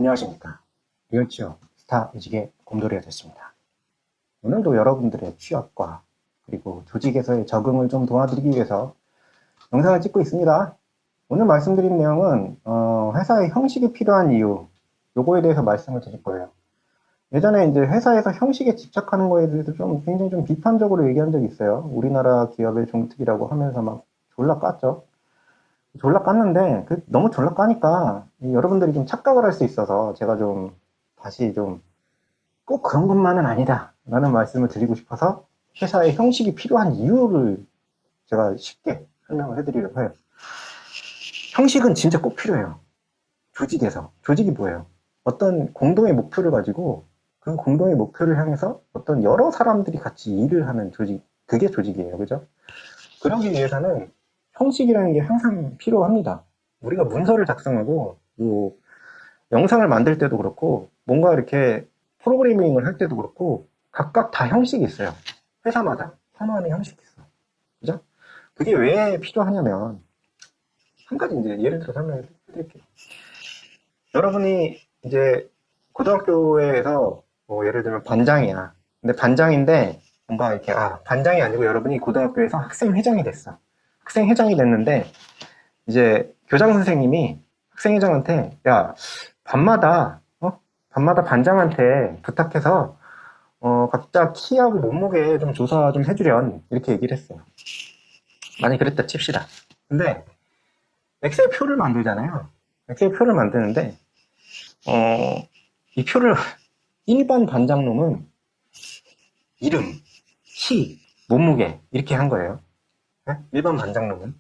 안녕하십니까. 리얼치어 스타뮤직의 곰돌이가 됐습니다. 오늘도 여러분들의 취업과 그리고 조직에서의 적응을 좀 도와드리기 위해서 영상을 찍고 있습니다. 오늘 말씀드릴 내용은 회사의 형식이 필요한 이유, 요거에 대해서 말씀을 드릴 거예요. 예전에 이제 회사에서 형식에 집착하는 거에 대해서 굉장히 좀 비판적으로 얘기한 적이 있어요. 우리나라 기업의 종특이라고 하면서 막 졸라 깠죠. 졸라 깠는데 너무 졸라 까니까 여러분들이 좀 착각을 할 수 있어서 제가 좀 다시 좀 꼭 그런 것만은 아니다 라는 말씀을 드리고 싶어서 회사의 형식이 필요한 이유를 제가 쉽게 설명을 해드리려고 해요. 형식은 진짜 꼭 필요해요. 조직에서. 조직이 뭐예요? 어떤 공동의 목표를 가지고 그 공동의 목표를 향해서 어떤 여러 사람들이 같이 일을 하는 조직, 그게 조직이에요. 그죠? 그러기 위해서는 형식이라는 게 항상 필요합니다. 우리가 문서를 작성하고 뭐 영상을 만들 때도 그렇고 뭔가 이렇게 프로그래밍을 할 때도 그렇고 각각 다 형식이 있어요. 회사마다 선호하는 형식이 있어. 그죠? 그게 왜 필요하냐면 한 가지 이제 예를 들어 설명해 드릴게요. 여러분이 이제 고등학교에서 뭐 예를 들면 반장이야. 근데 반장인데 뭔가 이렇게 반장이 아니고 여러분이 고등학교에서 학생회장이 됐어. 학생회장이 됐는데 이제 교장 선생님이 학생회장한테 밤마다 반장한테 부탁해서 각자 키하고 몸무게 좀 조사 좀 해주련 이렇게 얘기를 했어요. 만약 그랬다 칩시다. 근데 엑셀 표를 만들잖아요. 엑셀 표를 만드는데 이 표를 일반 반장놈은 이름, 키, 몸무게 이렇게 한 거예요. 네? 일반 반장놈은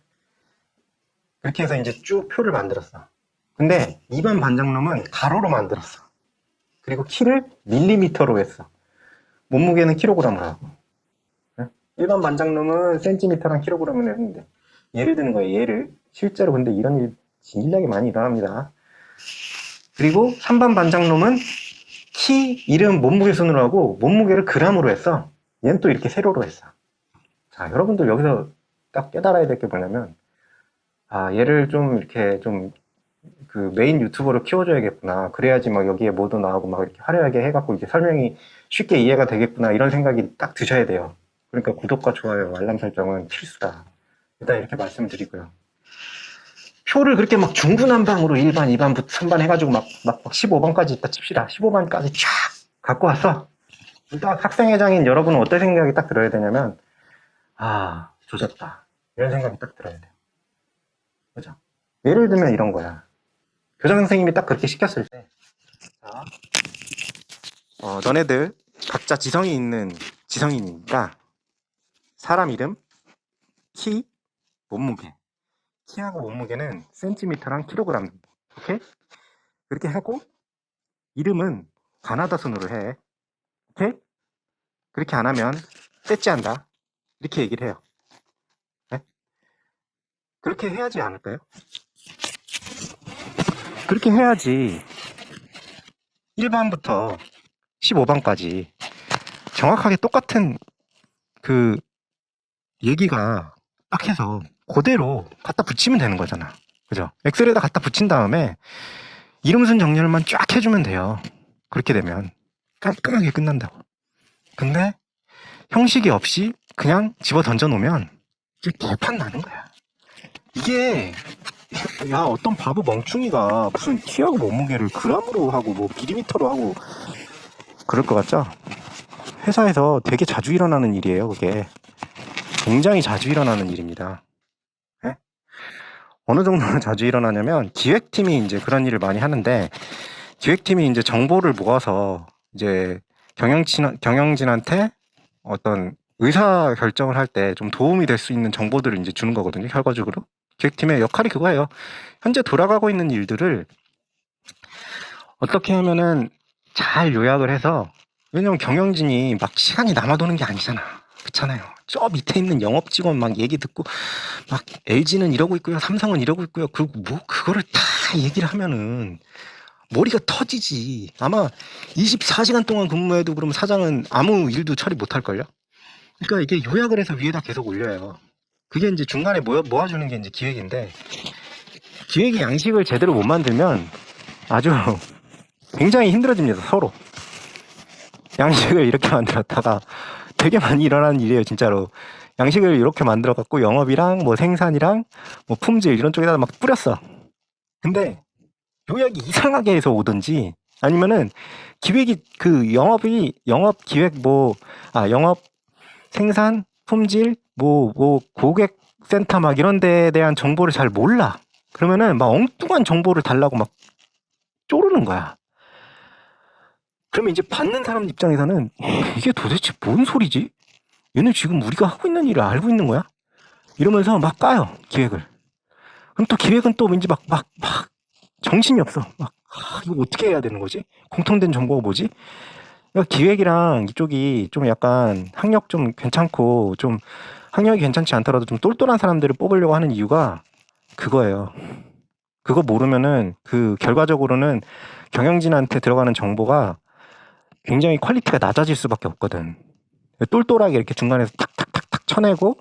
그렇게 해서 이제 쭉 표를 만들었어. 근데 2번 반장놈은 가로로 만들었어. 그리고 키를 밀리미터로 했어. 몸무게는 킬로그램으로 하고. 1번 반장놈은 센티미터랑 킬로그램을 했는데 예를 드는 거예요. 예를. 실제로 근데 이런 일 진일하게 많이 일어납니다. 그리고 3번 반장놈은 키, 이름, 몸무게 순으로 하고 몸무게를 그램으로 했어. 얘는 또 이렇게 세로로 했어. 자, 여러분들 여기서 딱 깨달아야 될 게 뭐냐면 얘를 좀 이렇게 그 메인 유튜버로 키워줘야겠구나. 그래야지 막 여기에 모두 나오고 막 이렇게 화려하게 해갖고 이렇게 설명이 쉽게 이해가 되겠구나. 이런 생각이 딱 드셔야 돼요. 그러니까 구독과 좋아요, 알람 설정은 필수다. 일단 이렇게 말씀드리고요. 표를 그렇게 막 중구난방으로 1반, 2반부터 3반 해가지고 막 15반까지 있다 칩시다. 15반까지 쫙 갖고 왔어. 일단 학생회장인 여러분은 어떤 생각이 딱 들어야 되냐면 조졌다. 이런 생각이 딱 들어야 돼요. 그죠? 예를 들면 이런 거야. 교장 선생님이 딱 그렇게 시켰을 때, 자, 너네들 각자 지성이 있는 지성인이니까 사람 이름, 키, 몸무게. 키하고 몸무게는 센티미터랑 킬로그램. 오케이? 그렇게 하고 이름은 가나다 순으로 해. 오케이? 그렇게 안 하면 떼찌한다. 이렇게 얘기를 해요. 네? 그렇게 해야지 않을까요? 그렇게 해야지 1반부터 15반까지 정확하게 똑같은 그 얘기가 딱 해서 그대로 갖다 붙이면 되는 거잖아. 그죠? 엑셀에다 갖다 붙인 다음에 이름순 정렬만 쫙 해주면 돼요. 그렇게 되면 깔끔하게 끝난다고. 근데 형식이 없이 그냥 집어 던져 놓으면 이게 개판 나는 거야. 이게 어떤 바보 멍충이가 무슨 키하고 몸무게를 그램으로 하고 뭐 밀리미터로 하고 그럴 것 같죠? 회사에서 되게 자주 일어나는 일이에요. 그게 굉장히 자주 일어나는 일입니다. 네? 어느 정도는 자주 일어나냐면 기획팀이 이제 그런 일을 많이 하는데 기획팀이 이제 정보를 모아서 이제 경영진한테 어떤 의사 결정을 할 때 좀 도움이 될 수 있는 정보들을 이제 주는 거거든요. 결과적으로 기획팀의 역할이 그거예요. 현재 돌아가고 있는 일들을 어떻게 하면은 잘 요약을 해서, 왜냐면 경영진이 막 시간이 남아도는 게 아니잖아. 그렇잖아요. 저 밑에 있는 영업 직원 막 얘기 듣고 막 LG는 이러고 있고요, 삼성은 이러고 있고요. 그리고 뭐 그거를 다 얘기를 하면은 머리가 터지지. 아마 24시간 동안 근무해도 그러면 사장은 아무 일도 처리 못 할걸요? 그러니까 이게 요약을 해서 위에다 계속 올려요. 그게 이제 중간에 모아주는 게 이제 기획인데, 기획이 양식을 제대로 못 만들면 아주 굉장히 힘들어집니다. 서로. 양식을 이렇게 만들었다가 되게 많이 일어나는 일이에요, 진짜로. 양식을 이렇게 만들어 갖고 영업이랑 뭐 생산이랑 뭐 품질 이런 쪽에다 막 뿌렸어. 근데 요약이 이상하게 해서 오든지 아니면은 기획이 그 영업 기획 영업 생산 품질 뭐 고객 센터 막 이런 데에 대한 정보를 잘 몰라. 그러면은 막 엉뚱한 정보를 달라고 막 쪼르는 거야. 그러면 이제 받는 사람 입장에서는 이게 도대체 뭔 소리지? 얘는 지금 우리가 하고 있는 일을 알고 있는 거야? 이러면서 막 까요, 기획을. 그럼 또 기획은 또 왠지 막 정신이 없어. 이거 어떻게 해야 되는 거지? 공통된 정보가 뭐지? 그러니까 기획이랑 이쪽이 좀 약간 학력 좀 괜찮고 좀 학력이 괜찮지 않더라도 좀 똘똘한 사람들을 뽑으려고 하는 이유가 그거예요. 그거 모르면은 그 결과적으로는 경영진한테 들어가는 정보가 굉장히 퀄리티가 낮아질 수밖에 없거든. 똘똘하게 이렇게 중간에서 탁탁탁탁 쳐내고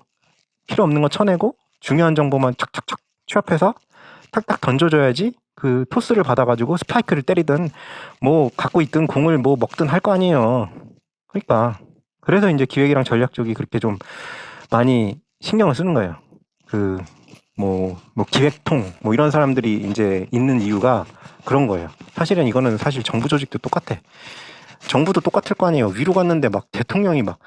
필요 없는 거 쳐내고 중요한 정보만 착착착 취합해서 탁탁 던져줘야지 그 토스를 받아가지고 스파이크를 때리든 뭐 갖고 있든 공을 뭐 먹든 할 거 아니에요. 그러니까 그래서 이제 기획이랑 전략 쪽이 그렇게 좀 많이 신경을 쓰는 거예요. 그 뭐 기획통 뭐 이런 사람들이 이제 있는 이유가 그런 거예요. 사실은 이거는 사실 정부 조직도 똑같아. 정부도 똑같을 거 아니에요. 위로 갔는데 막 대통령이 막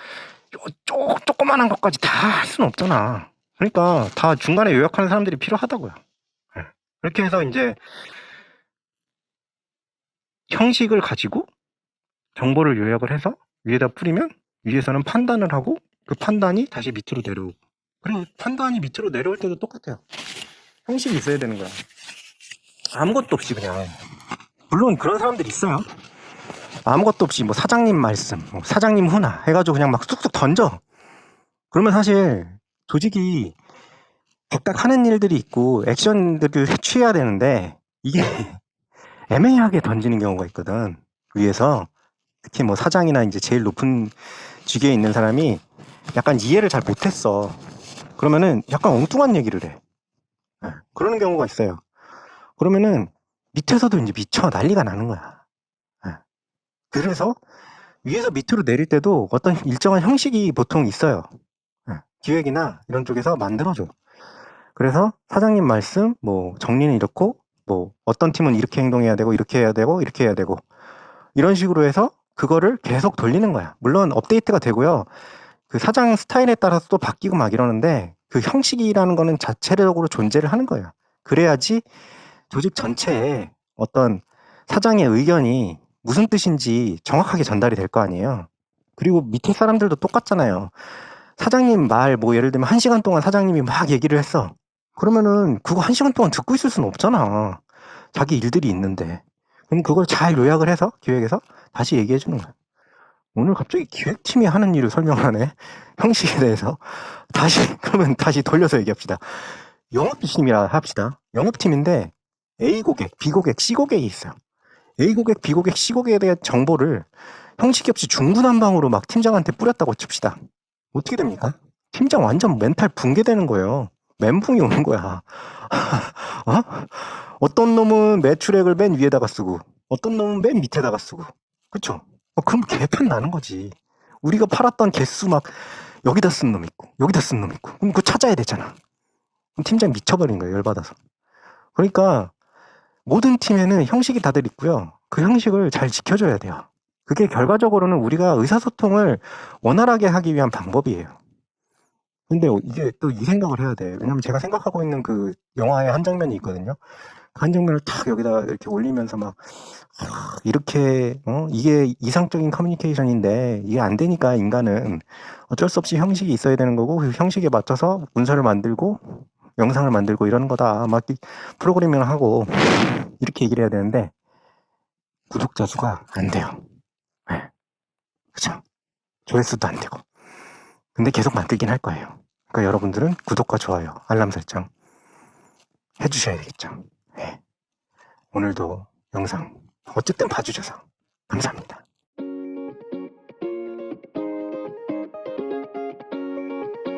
조그만한 것까지 다 할 수는 없잖아. 그러니까 다 중간에 요약하는 사람들이 필요하다고요. 그렇게 해서 이제 형식을 가지고 정보를 요약을 해서 위에다 뿌리면 위에서는 판단을 하고 그 판단이 다시 밑으로 내려오고 그리고 판단이 밑으로 내려올 때도 똑같아요. 형식이 있어야 되는 거야. 아무것도 없이 그냥 물론 그런 사람들이 있어요. 아무것도 없이 뭐 사장님 말씀, 뭐 사장님 훈화 해가지고 그냥 막 쑥쑥 던져. 그러면 사실 조직이 각각 하는 일들이 있고 액션들을 취해야 되는데 이게 애매하게 던지는 경우가 있거든. 위에서 특히 뭐 사장이나 이제 제일 높은 직위에 있는 사람이 약간 이해를 잘 못했어. 그러면은 약간 엉뚱한 얘기를 해. 그러는 경우가 있어요. 그러면은 밑에서도 이제 미쳐 난리가 나는 거야. 그래서 위에서 밑으로 내릴 때도 어떤 일정한 형식이 보통 있어요. 기획이나 이런 쪽에서 만들어줘. 그래서 사장님 말씀, 뭐 정리는 이렇고, 뭐 어떤 팀은 이렇게 행동해야 되고, 이렇게 해야 되고, 이렇게 해야 되고, 이런 식으로 해서 그거를 계속 돌리는 거야. 물론 업데이트가 되고요. 그 사장 스타일에 따라서 또 바뀌고 막 이러는데 그 형식이라는 거는 자체적으로 존재를 하는 거예요. 그래야지 조직 전체에 어떤 사장의 의견이 무슨 뜻인지 정확하게 전달이 될 거 아니에요. 그리고 밑에 사람들도 똑같잖아요. 사장님 말, 뭐 예를 들면 1시간 동안 사장님이 막 얘기를 했어. 그러면은 그거 1시간 동안 듣고 있을 수는 없잖아. 자기 일들이 있는데. 그럼 그걸 잘 요약을 해서 기획해서 다시 얘기해 주는 거야. 오늘 갑자기 기획팀이 하는 일을 설명하네. 형식에 대해서. 그러면 다시 돌려서 얘기합시다. 영업팀이라 합시다. 영업팀인데 A 고객, B 고객, C 고객이 있어요. A 고객, B 고객, C 고객에 대한 정보를 형식이 없이 중구난방으로 막 팀장한테 뿌렸다고 칩시다. 어떻게 됩니까? 팀장 완전 멘탈 붕괴되는 거예요. 멘붕이 오는 거야. 어? 어떤 놈은 매출액을 맨 위에다가 쓰고, 어떤 놈은 맨 밑에다가 쓰고. 그쵸? 그럼 개판 나는 거지. 우리가 팔았던 개수 막 여기다 쓴 놈 있고, 여기다 쓴 놈 있고. 그럼 그거 찾아야 되잖아. 그럼 팀장 미쳐버린 거예요, 열받아서. 그러니까 모든 팀에는 형식이 다들 있고요. 그 형식을 잘 지켜줘야 돼요. 그게 결과적으로는 우리가 의사소통을 원활하게 하기 위한 방법이에요. 근데 이게 또 이 생각을 해야 돼. 왜냐면 제가 생각하고 있는 그 영화의 한 장면이 있거든요. 그 한 장면을 탁 여기다 이렇게 올리면서 막 이렇게 이게 이상적인 커뮤니케이션인데 이게 안 되니까 인간은 어쩔 수 없이 형식이 있어야 되는 거고 그 형식에 맞춰서 문서를 만들고 영상을 만들고 이러는 거다. 막 프로그래밍을 하고 이렇게 얘기를 해야 되는데 구독자 수가 안 돼요. 네. 그죠? 조회수도 안 되고. 근데 계속 만들긴 할 거예요. 그러니까 여러분들은 구독과 좋아요, 알람 설정 해주셔야 되겠죠. 네. 오늘도 영상 어쨌든 봐주셔서 감사합니다.